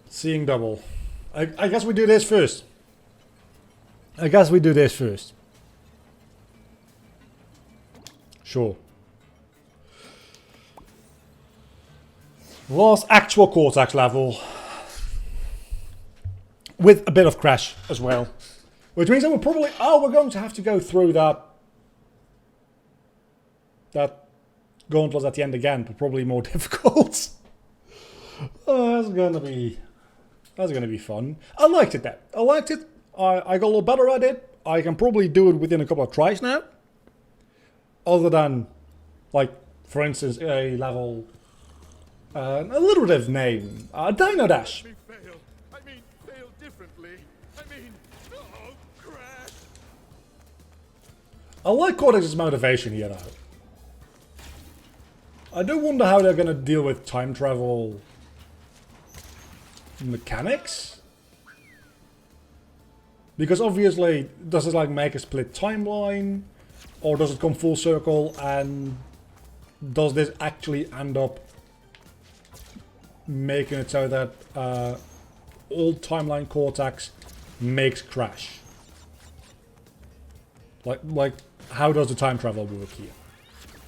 Seeing double. I guess we do this first. I guess we do this first. Sure. Last actual Cortex level. With a bit of crash as well. Which means that we're probably... Oh, we're going to have to go through that gauntlet at the end again, but probably more difficult. Oh, that's gonna be fun. I liked it then. I liked it. I got a little better at it. I can probably do it within a couple of tries now. Other than, like, for instance, a level... an alliterative name. Dino Dash. Fail differently. Oh, crash. I like Cortex's motivation here, though. I do wonder how they're gonna deal with time travel mechanics. Because obviously, does it like make a split timeline? Or does it come full circle and does this actually end up making it so that old timeline Cortex makes Crash? Like how does the time travel work here?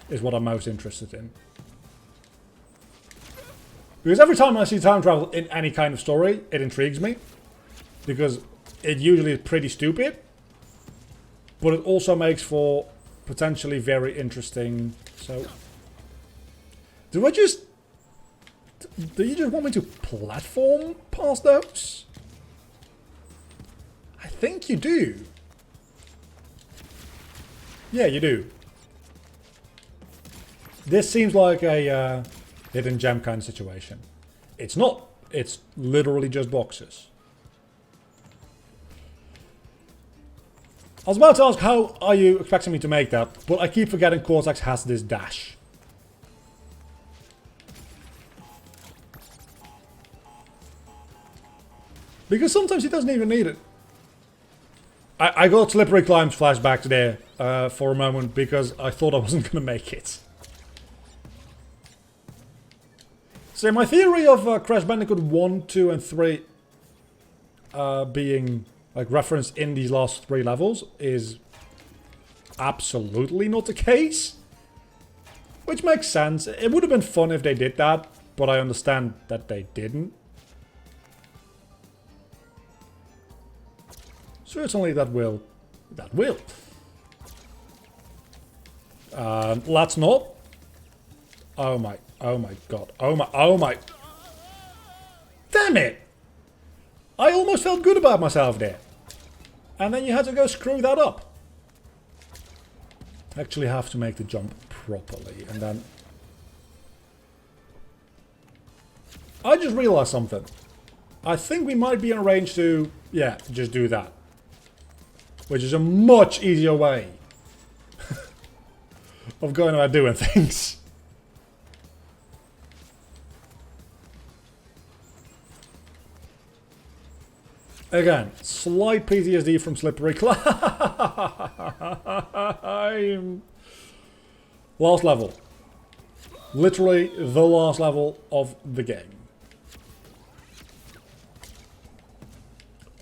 Is what I'm most interested in. Because every time I see time travel in any kind of story, it intrigues me. Because it usually is pretty stupid. But it also makes for potentially very interesting... So... Do you just want me to platform past those? I think you do. Yeah, you do. This seems like a hidden gem kind of situation. It's not. It's literally just boxes. I was about to ask how are you expecting me to make that, but I keep forgetting Cortex has this dash. Because sometimes he doesn't even need it. I got Slippery Climbs flashback there for a moment because I thought I wasn't going to make it. So my theory of Crash Bandicoot 1, 2 and 3 being like referenced in these last 3 levels is absolutely not the case. Which makes sense. It would have been fun if they did that, but I understand that they didn't. Certainly that will. That will. Let's not. Oh my god. Oh my. Damn it! I almost felt good about myself there. And then you had to go screw that up. Actually have to make the jump properly. And then... I just realized something. I think we might be in range to... Yeah, just do that. Which is a much easier way of going about doing things. Again, slight PTSD from Slippery Climb. Last level. Literally the last level of the game.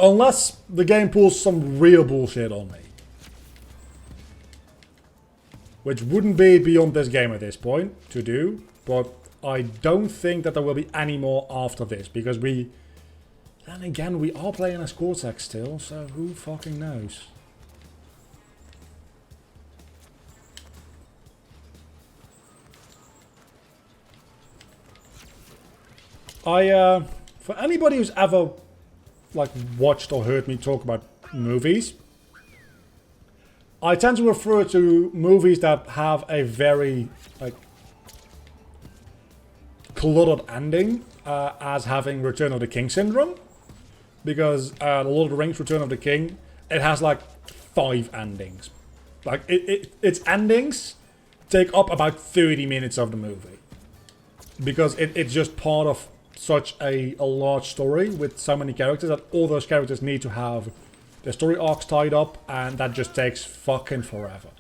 Unless the game pulls some real bullshit on me. Which wouldn't be beyond this game at this point to do. But I don't think that there will be any more after this. Because we... Then again, we are playing as Cortex still. So who fucking knows? For anybody who's ever... like watched or heard me talk about movies, I tend to refer to movies that have a very like cluttered ending as having Return of the King syndrome, because The Lord of the Rings Return of the King, it has like 5 endings. Like its endings take up about 30 minutes of the movie because it's just part of such a large story with so many characters that all those characters need to have their story arcs tied up, and that just takes fucking forever.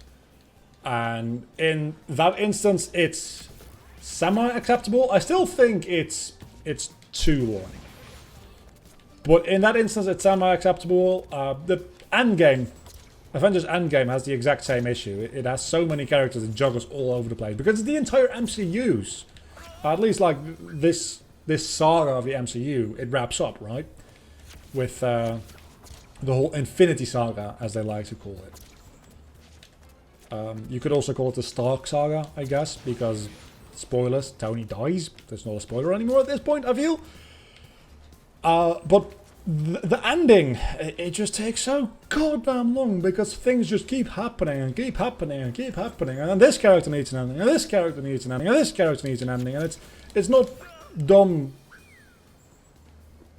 And in that instance, it's semi-acceptable. I still think it's too long. But in that instance, it's semi-acceptable. The endgame, Avengers Endgame, has the exact same issue. It has so many characters and juggles all over the place because it's the entire MCU's. At least like this saga of the MCU, it wraps up, right? With the whole Infinity Saga, as they like to call it. You could also call it the Stark Saga, I guess, because, spoilers, Tony dies. There's not a spoiler anymore at this point, I feel. But the ending, it just takes so goddamn long because things just keep happening and keep happening and keep happening. And then this character needs an ending, and this character needs an ending, and this character needs an ending. And it's not done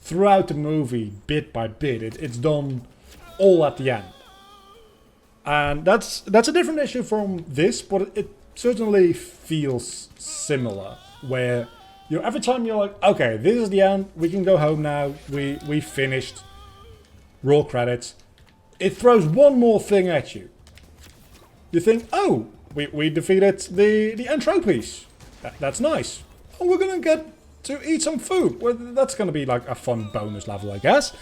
throughout the movie, bit by bit. It's done all at the end. And that's a different issue from this, but it certainly feels similar. Where every time you're like, okay, this is the end, we can go home now, we finished, roll credits. It throws one more thing at you. You think, oh, we defeated the Entropies. That's nice. Oh, we're gonna get to eat some food. Well, that's gonna be like a fun bonus level, I guess.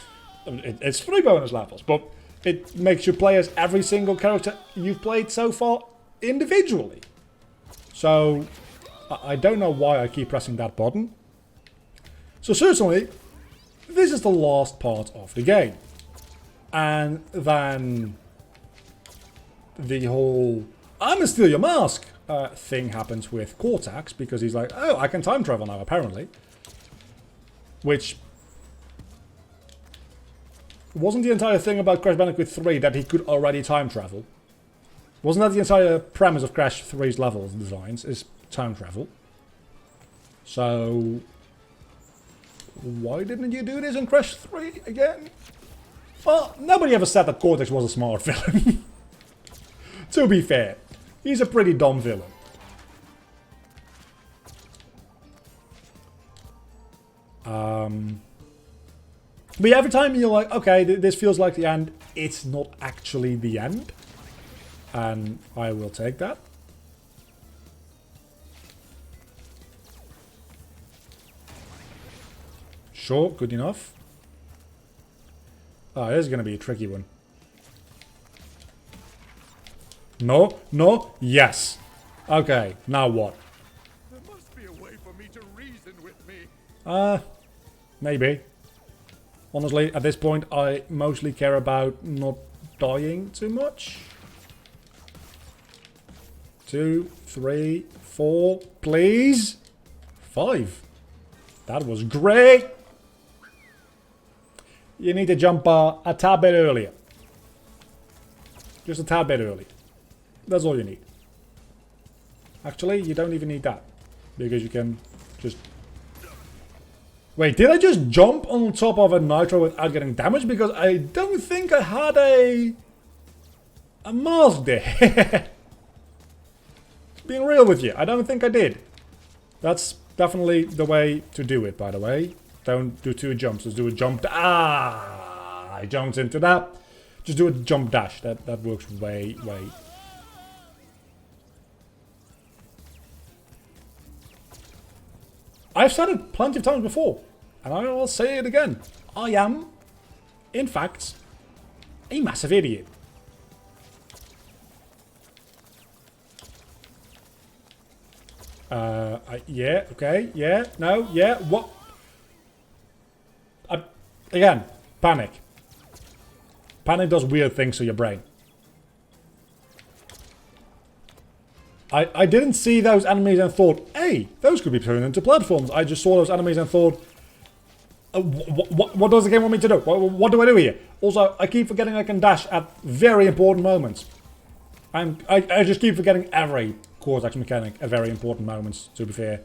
It's 3 bonus levels, but it makes you play as every single character you've played so far individually. So I don't know why I keep pressing that button. So certainly, this is the last part of the game. And then the whole "I'm gonna steal your mask" thing happens with Cortex, because he's like, oh, I can time travel now, apparently. Which wasn't the entire thing about Crash Bandicoot 3 that he could already time travel. Wasn't that the entire premise of Crash 3's level designs, is time travel? So why didn't you do this in Crash 3 again? Well, nobody ever said that Cortex was a smart villain. To be fair, he's a pretty dumb villain. But every time you're like, okay, this feels like the end, it's not actually the end. And I will take that. Sure, good enough. Oh, this is going to be a tricky one. No, no, yes. Okay, now what? There must be a way for me to reason with me. Maybe. Honestly, at this point, I mostly care about not dying too much. 2, 3, 4, please. 5. That was great. You need to jump a tad bit earlier. Just a tad bit earlier. That's all you need. Actually, you don't even need that. Because you can just... Wait, did I just jump on top of a nitro without getting damaged? Because I don't think I had a mask there. Being real with you, I don't think I did. That's definitely the way to do it, by the way. Don't do 2 jumps, just do a jump. I jumped into that. Just do a jump dash. That works way. I've said it plenty of times before, and I will say it again. I am, in fact, a massive idiot. Yeah, okay, yeah, no, yeah, what? Again, panic. Panic does weird things to your brain. I didn't see those enemies and thought, hey, those could be turned into platforms. I just saw those enemies and thought, what does the game want me to do? What do I do here? Also, I keep forgetting I can dash at very important moments. I just keep forgetting every Cortex mechanic at very important moments, to be fair.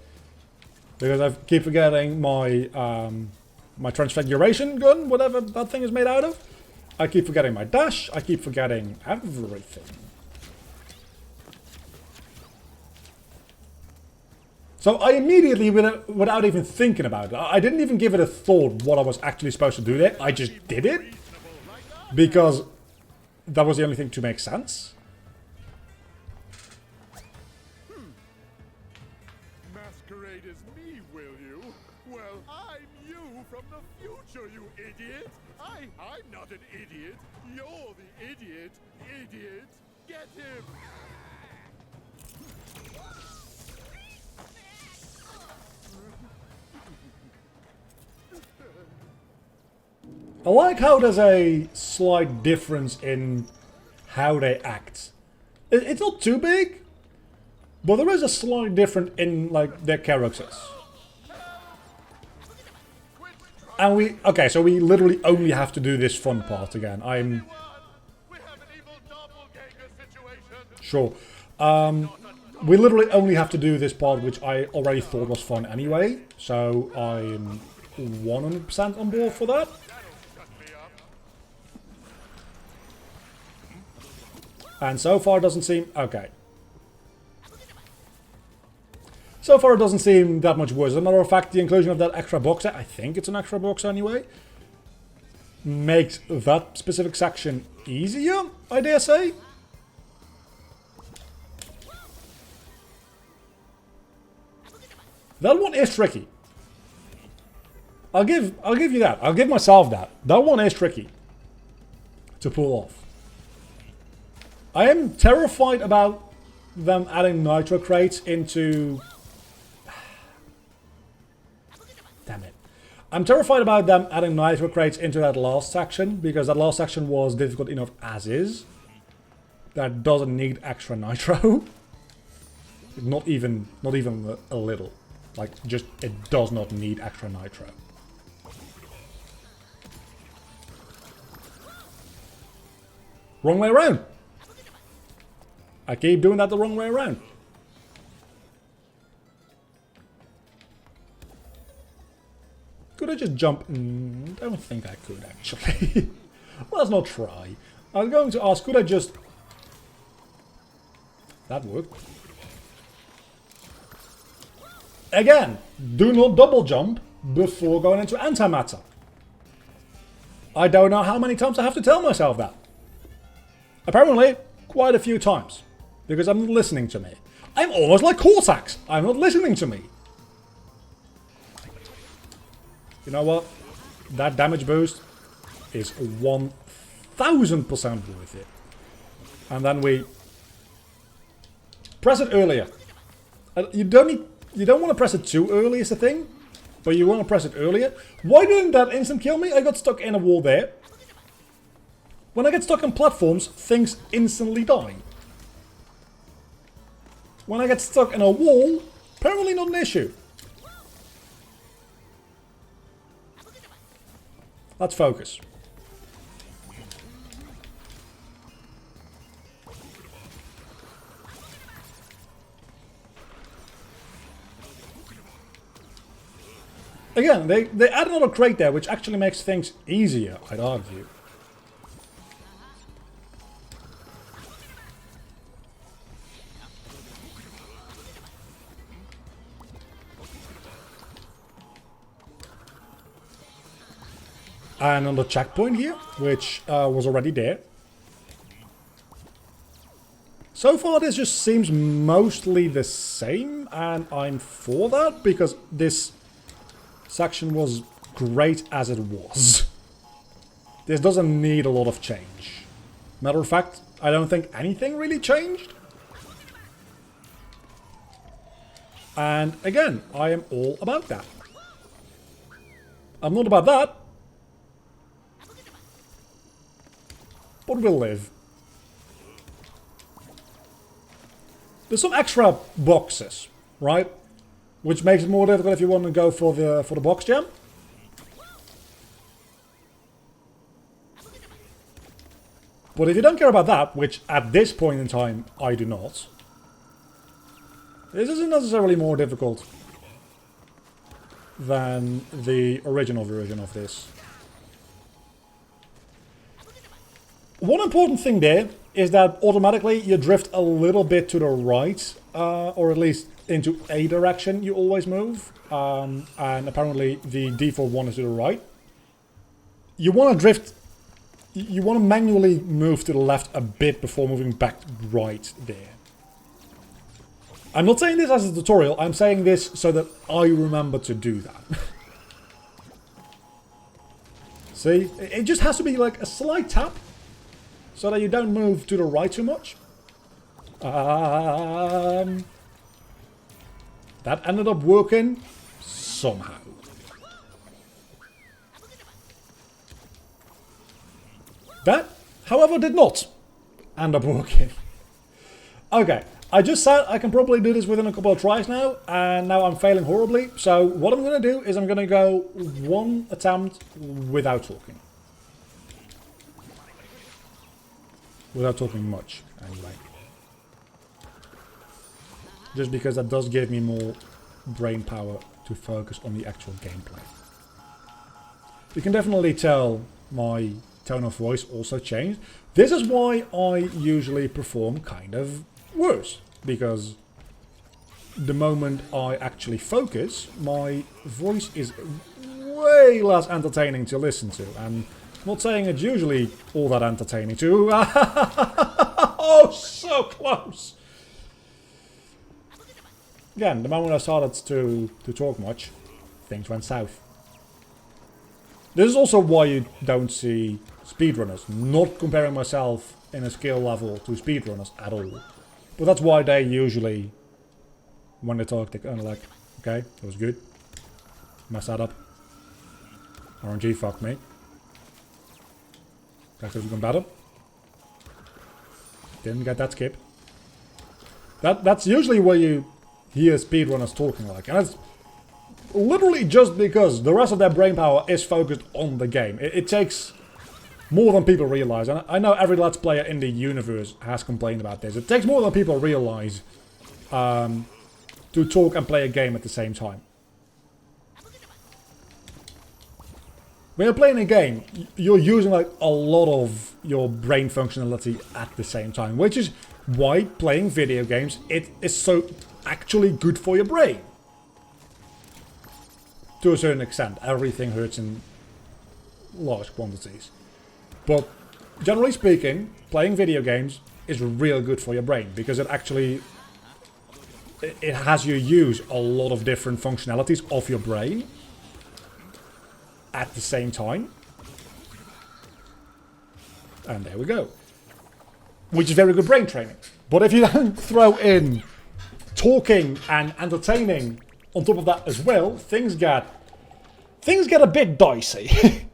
Because I keep forgetting my my transfiguration gun, whatever that thing is made out of. I keep forgetting my dash. I keep forgetting everything. So I immediately, without even thinking about it, I didn't even give it a thought what I was actually supposed to do there. I just did it. Because that was the only thing to make sense. Masquerade as me, will you? Well, I'm you from the future. nature, you idiot! I'm not an idiot. You're the idiot. Idiot. Get him! I like how there's a slight difference in how they act. It's not too big, but there is a slight difference in like their characters. And so we literally only have to do this fun part again. We have an evil doppelganger situation. Sure. We literally only have to do this part, which I already thought was fun anyway. So I'm 100% on board for that. And so far it doesn't seem... okay. So far it doesn't seem that much worse. As a matter of fact, the inclusion of that extra box, I think it's an extra box anyway, makes that specific section easier, I dare say. That one is tricky. I'll give you that. I'll give myself that. That one is tricky to pull off. I am terrified about them adding nitro crates into... damn it. I'm terrified about them adding nitro crates into that last section, because that last section was difficult enough as is. That doesn't need extra nitro. Not even a little. Like, just, it does not need extra nitro. Wrong way around. I keep doing that the wrong way around. Could I just jump? Don't think I could, actually. Let's not try. I was going to ask, could I just... that worked. Again, do not double jump before going into antimatter. I don't know how many times I have to tell myself that. Apparently, quite a few times. Because I'm not listening to me. I'm almost like Cortex. I'm not listening to me. You know what? That damage boost is 1000% worth it. And then we press it earlier. You don't want to press it too early is the thing, but you want to press it earlier. Why didn't that instant kill me? I got stuck in a wall there. When I get stuck in platforms, things instantly die. When I get stuck in a wall, apparently not an issue. Let's focus. Again, they add another crate there, which actually makes things easier, I'd argue. And another checkpoint here, which was already there. So far this just seems mostly the same, and I'm for that, because this section was great as it was. This doesn't need a lot of change. Matter of fact, I don't think anything really changed. And again, I am all about that. I'm not about that, but we'll live. There's some extra boxes, right? Which makes it more difficult if you want to go for the box jam. But if you don't care about that, which at this point in time I do not, this isn't necessarily more difficult than the original version of this. One important thing there is that automatically you drift a little bit to the right, or at least into a direction you always move, and apparently the default one is to the right. You want to drift, you want to manually move to the left a bit before moving back right there. I'm not saying this as a tutorial, I'm saying this so that I remember to do that. See? It just has to be like a slight tap so that you don't move to the right too much. That ended up working somehow. That, however, did not end up working. Okay, I just said I can probably do this within a couple of tries now, and now I'm failing horribly. So what I'm going to do is I'm going to go one attempt without talking. Without talking much, anyway. Just because that does give me more brain power to focus on the actual gameplay. You can definitely tell my tone of voice also changed. This is why I usually perform kind of worse, because the moment I actually focus, my voice is way less entertaining to listen to. And I'm not saying it's usually all that entertaining too. Oh, so close! Again, the moment I started to talk much, things went south. This is also why you don't see speedrunners. Not comparing myself in a skill level to speedrunners at all. But that's why they usually, when they talk, they kind of like, okay, that was good. Mess that up. RNG fucked me. That could have gone better. Didn't get that skip. That's usually where you hear speedrunners talking like. And that's literally just because the rest of their brain power is focused on the game. It takes more than people realize. And I know every Let's Player in the universe has complained about this. It takes more than people realize to talk and play a game at the same time. When you're playing a game, you're using like a lot of your brain functionality at the same time, which is why playing video games, it is so actually good for your brain. To a certain extent, everything hurts in large quantities. But generally speaking, playing video games is real good for your brain, because it actually it has you use a lot of different functionalities of your brain at the same time. And there we go. Which is very good brain training. But if you don't throw in talking and entertaining on top of that as well, things get a bit dicey.